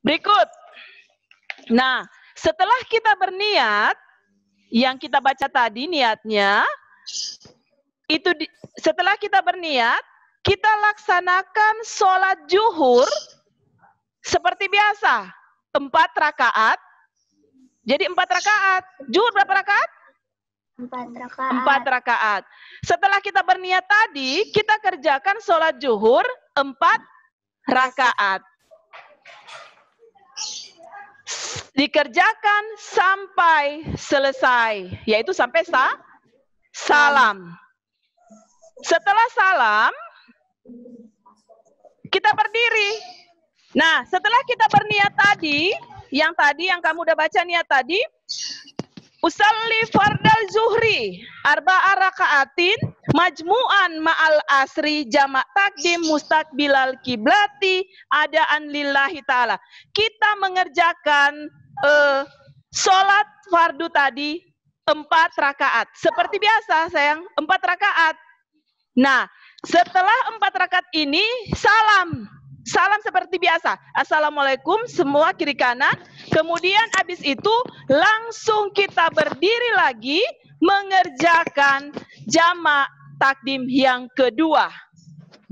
Berikut. Nah, setelah kita berniat, yang kita baca tadi niatnya, itu setelah kita berniat, kita laksanakan sholat zuhur seperti biasa. 4 rakaat. Jadi 4 rakaat. Zuhur berapa rakaat? 4 rakaat. 4 rakaat. Setelah kita berniat tadi, kita kerjakan sholat zuhur 4 rakaat. Dikerjakan sampai selesai, yaitu sampai salam. Setelah salam, kita berdiri. Nah, setelah kita berniat tadi yang kamu udah baca niat tadi, usalli fardal zuhri arba'a raka'atin majmu'an ma'al asri jamak takdim mustaqbilal kiblati adaan lillahi ta'ala. Kita mengerjakan sholat fardu tadi 4 rakaat. Seperti biasa sayang, 4 rakaat. Nah, setelah 4 rakaat ini salam. Salam seperti biasa. Assalamualaikum semua kiri kanan. Kemudian habis itu langsung kita berdiri lagi mengerjakan jamak takdim yang kedua.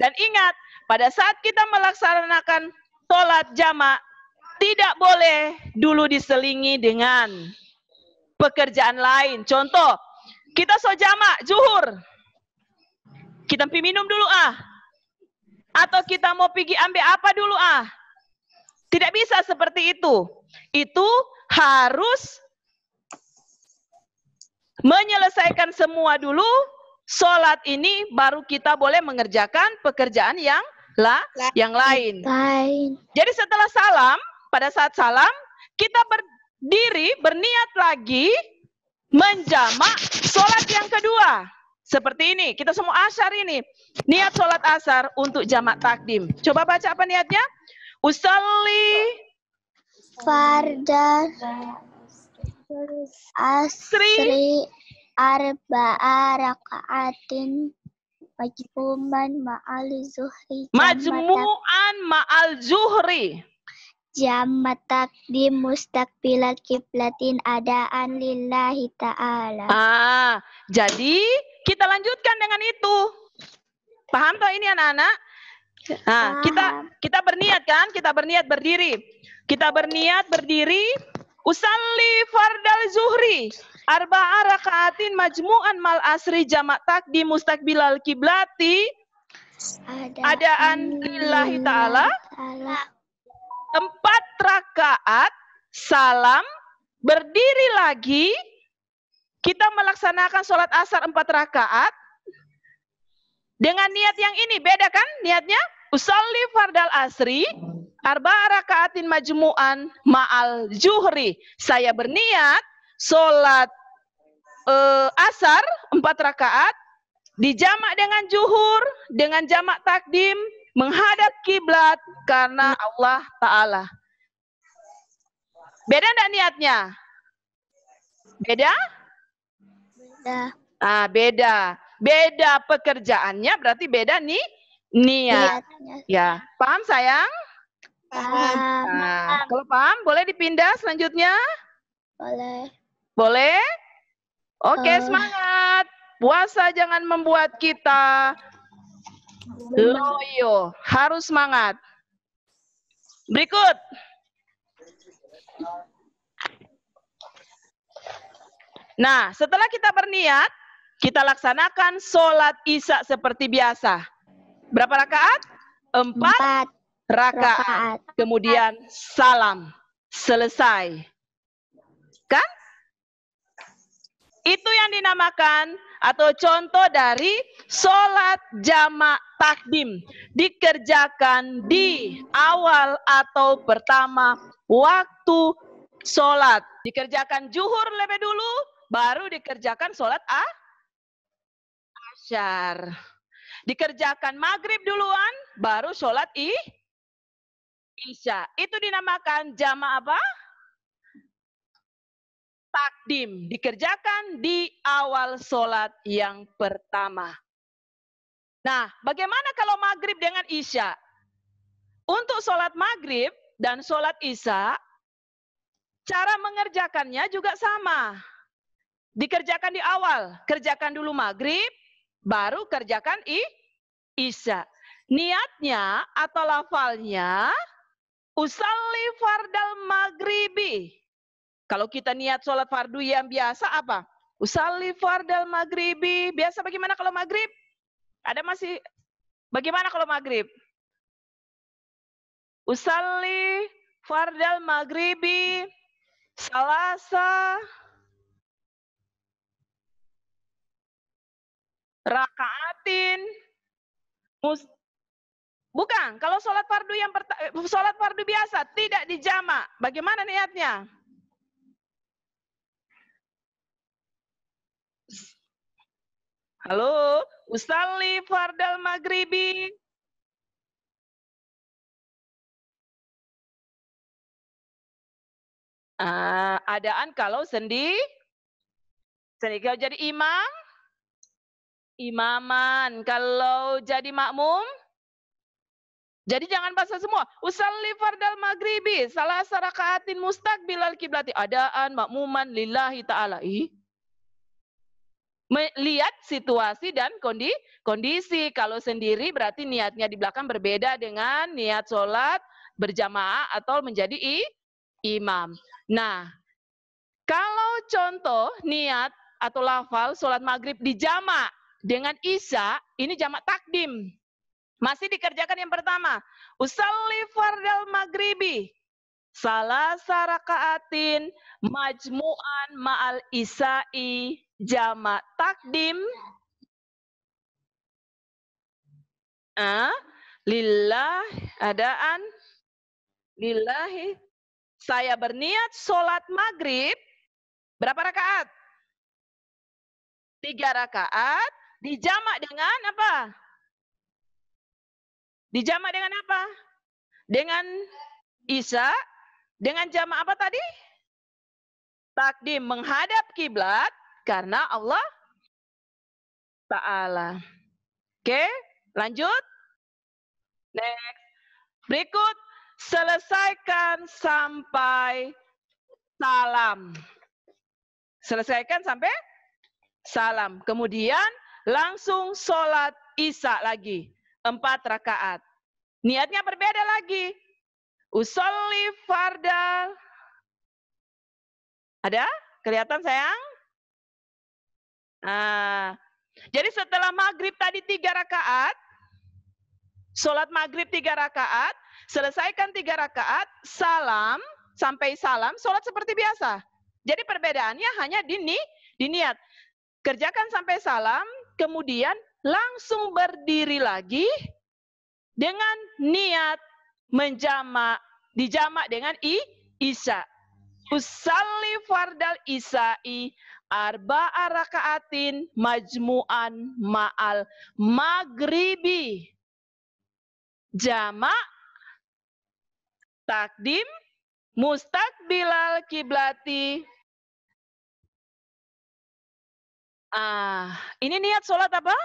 Dan ingat, pada saat kita melaksanakan sholat jamak, tidak boleh dulu diselingi dengan pekerjaan lain. Contoh, kita jamak zuhur. Kita pergi minum dulu Atau kita mau pergi ambil apa dulu Tidak bisa seperti itu. Itu harus menyelesaikan semua dulu. Sholat ini baru kita boleh mengerjakan pekerjaan yang lain. Jadi setelah salam, pada saat salam, kita berdiri, berniat lagi menjamak sholat yang kedua. Seperti ini, kita semua asyar ini. Niat sholat asar untuk jamak takdim. Coba baca apa niatnya? Usalli fardal asri arba'a raka'atin majmu'an ma'al zuhri. Majmu'an ma'al zuhri. Jamak takdim mustaqbilal kiblatin adaan lillahi ta'ala. Jadi kita lanjutkan dengan itu. Paham toh ini anak-anak? Nah, kita berniat kan? Kita berniat berdiri. Kita berniat berdiri. Usalli fardal zuhri arba'a raka'atin majmu'an mal asri jamak takdim mustaqbilal kiblati adaan lillahi ta'ala. 4 rakaat salam, berdiri lagi, kita melaksanakan sholat asar 4 rakaat dengan niat yang ini. Beda kan niatnya? Usalli fardal asri arba'a rakaatin majmu'an ma'al zuhri. Saya berniat sholat asar 4 rakaat dijamak dengan zuhur, dengan jamak takdim, menghadap kiblat karena Allah Ta'ala. Beda enggak niatnya? Beda? Beda. Beda. Beda pekerjaannya berarti beda nih niat. Ya, paham sayang? Paham. Kalau paham boleh dipindah selanjutnya? Boleh. Boleh? Oke, semangat. Puasa jangan membuat kita loyo, harus semangat. Berikut. Nah, setelah kita berniat, kita laksanakan sholat isya seperti biasa. Berapa rakaat? 4 rakaat. Kemudian salam. Selesai. Kan? Itu yang dinamakan atau contoh dari sholat jamak takdim. Dikerjakan di awal atau pertama waktu sholat. Dikerjakan zuhur lebih dulu, baru dikerjakan sholat asyar. Dikerjakan maghrib duluan, baru sholat isya. Itu dinamakan jamak apa? Takdim. Dikerjakan di awal sholat yang pertama. Nah, bagaimana kalau maghrib dengan isya? Untuk sholat maghrib, dan sholat isya, cara mengerjakannya juga sama. Dikerjakan di awal, kerjakan dulu maghrib, baru kerjakan isya. Niatnya atau lafalnya, usalli fardal maghribi. Kalau kita niat sholat fardu yang biasa apa? Usalli fardal maghribi. Biasa bagaimana kalau maghrib? Ada masih, bagaimana kalau maghrib? Usalli fardal maghribi salasa rakaatin. Bukan, kalau sholat fardu biasa tidak dijamak. Bagaimana niatnya? Halo, usalli fardal maghribi. Adaan kalau kalau jadi imam, imaman. Kalau jadi makmum, jadi jangan bahasa semua. Usalli fardal maghribi salasa rakaatin mustaqbilal kiblati. Adaan makmuman lillahi ta'ala. Lihat situasi dan kondisi. Kalau sendiri berarti niatnya di belakang berbeda dengan niat sholat berjamaah atau menjadi imam. Nah, kalau contoh niat atau lafal sholat maghrib dijamak dengan isya, ini jamak takdim. Masih dikerjakan yang pertama. Usalli fardal maghribi salasa rakaatin majmu'an ma'al isya'i jamak takdim. Lillah, adaan lillahi. Saya berniat sholat maghrib, berapa rakaat? 3 rakaat, dijamak dengan apa? Dijamak dengan apa? Dengan isya, dengan jamak apa tadi? Takdim, menghadap kiblat karena Allah Ta'ala. Oke, lanjut. Next. Berikut, selesaikan sampai salam. Selesaikan sampai salam. Kemudian langsung sholat isya lagi. 4 rakaat. Niatnya berbeda lagi. Usolli fardal. Ada? Kelihatan sayang? Jadi setelah maghrib tadi 3 rakaat. Sholat maghrib 3 rakaat. Selesaikan 3 rakaat. Salam. Sampai salam. Sholat seperti biasa. Jadi perbedaannya hanya di niat. Kerjakan sampai salam. Kemudian langsung berdiri lagi. Dengan niat dijamak dengan isya. Usalli fardal isya'i arba'a rakaatin majmu'an ma'al maghribi. Jamak takdim mustaqbilal kiblati. Ini niat sholat apa?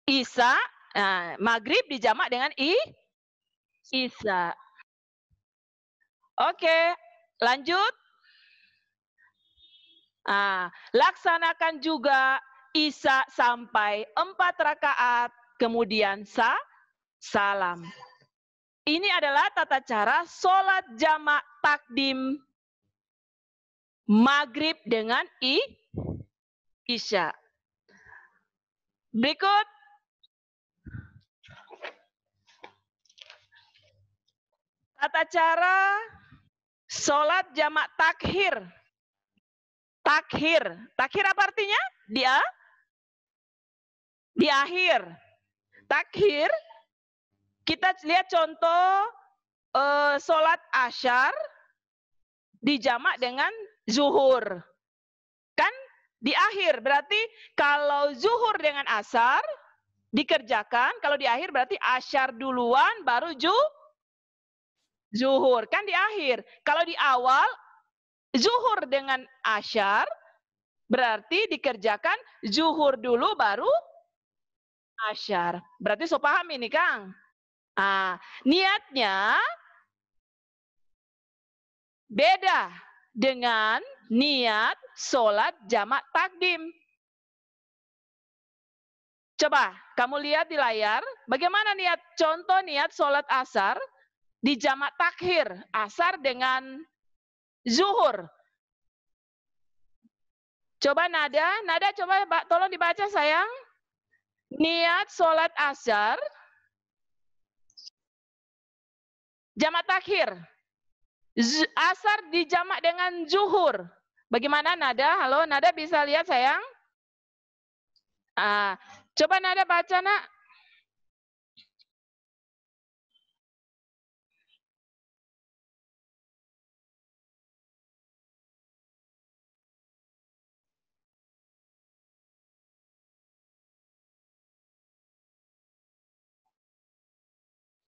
Isya. Maghrib dijamak dengan isya. Oke, lanjut. Laksanakan juga isya sampai 4 rakaat, kemudian salam. Ini adalah tata cara sholat jamak takdim maghrib dengan isya. Berikut. Tata cara sholat jamak takhir. Takhir. Takhir apa artinya? Di akhir. Takhir. Kita lihat contoh sholat asyar dijamak dengan zuhur. Kan di akhir. Berarti kalau zuhur dengan asar dikerjakan. Kalau di akhir berarti asyar duluan baru zuhur, kan di akhir. Kalau di awal, zuhur dengan asyar, berarti dikerjakan zuhur dulu baru asyar. Berarti so paham ini, Kang? Niatnya beda dengan niat sholat jamak takdim. Coba kamu lihat di layar, bagaimana contoh niat sholat asar di jamak takhir, asar dengan zuhur. Coba Nada coba tolong dibaca sayang. Niat sholat asar, jamak takhir. Asar dijamak dengan zuhur. Bagaimana Nada? Halo, Nada bisa lihat sayang? Coba Nada baca nak.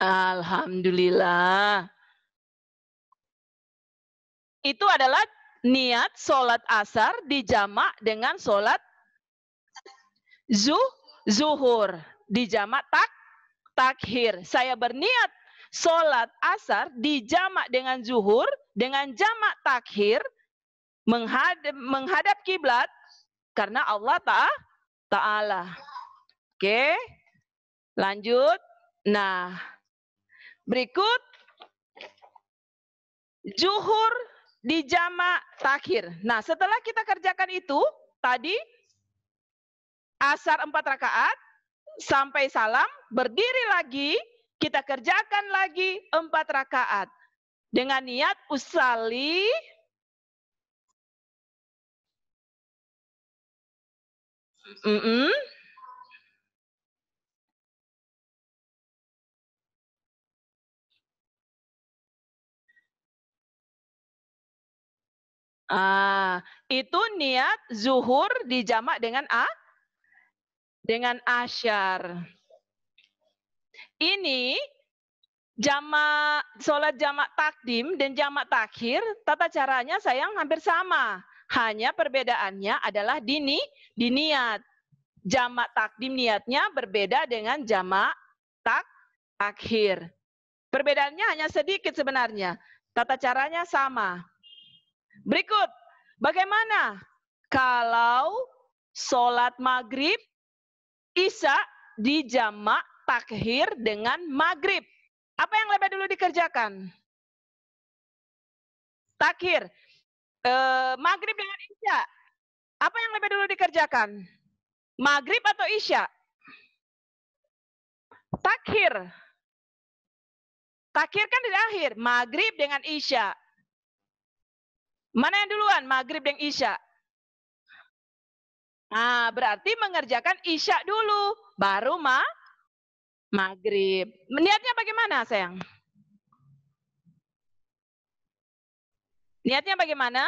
Alhamdulillah. Itu adalah niat sholat asar dijamak dengan sholat zuhur. Dijamak takhir. Saya berniat sholat asar dijamak dengan zuhur, dengan jamak takhir, menghadap kiblat karena Allah Ta'ala. Oke, lanjut. Nah, berikut zuhur dijamak takhir. Nah, setelah kita kerjakan itu, tadi asar 4 rakaat, sampai salam, berdiri lagi, kita kerjakan lagi 4 rakaat. Dengan niat usalli itu niat zuhur dijamak dengan asyar. Ini sholat jamak takdim dan jamak takhir, tata caranya sayang hampir sama. Hanya perbedaannya adalah di niat. Jamak takdim niatnya berbeda dengan jamak takhir. Perbedaannya hanya sedikit sebenarnya. Tata caranya sama. Berikut, bagaimana kalau sholat maghrib, isya dijamak takhir dengan maghrib? Apa yang lebih dulu dikerjakan? Takhir. Maghrib dengan isya. Apa yang lebih dulu dikerjakan? Maghrib atau isya? Takhir. Takhir kan di akhir. Maghrib dengan isya. Mana yang duluan? Maghrib dan isya. Berarti mengerjakan isya dulu. Baru maghrib. Niatnya bagaimana sayang? Niatnya bagaimana?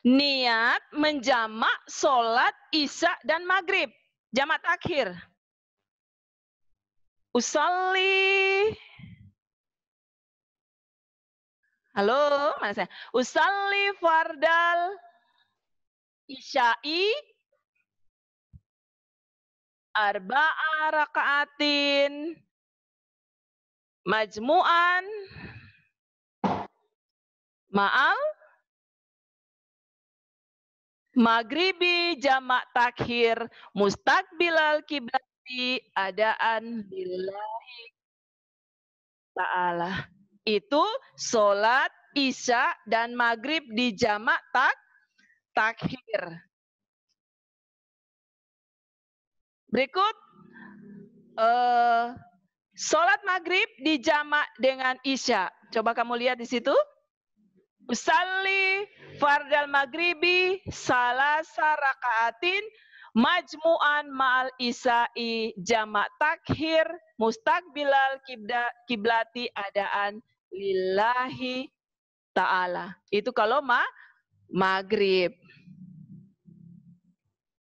Niat menjamak sholat isya dan maghrib. Jamak takhir. Usalli. Halo, mana saya? Usalli fardal isya'i arba'a raka'atin majmu'an ma'al maghribi jamak takhir mustaqbilal kiblati adaan lillahi ta'ala. Itu sholat isya dan maghrib di jamak takhir. Berikut sholat maghrib di jamak dengan isya. Coba kamu lihat di situ. Usalli fardal maghribi salasa rakaatin majmu'an ma'al isya'i jamak takhir mustaqbilal kiblati adaan lillahi ta'ala. Itu kalau maghrib.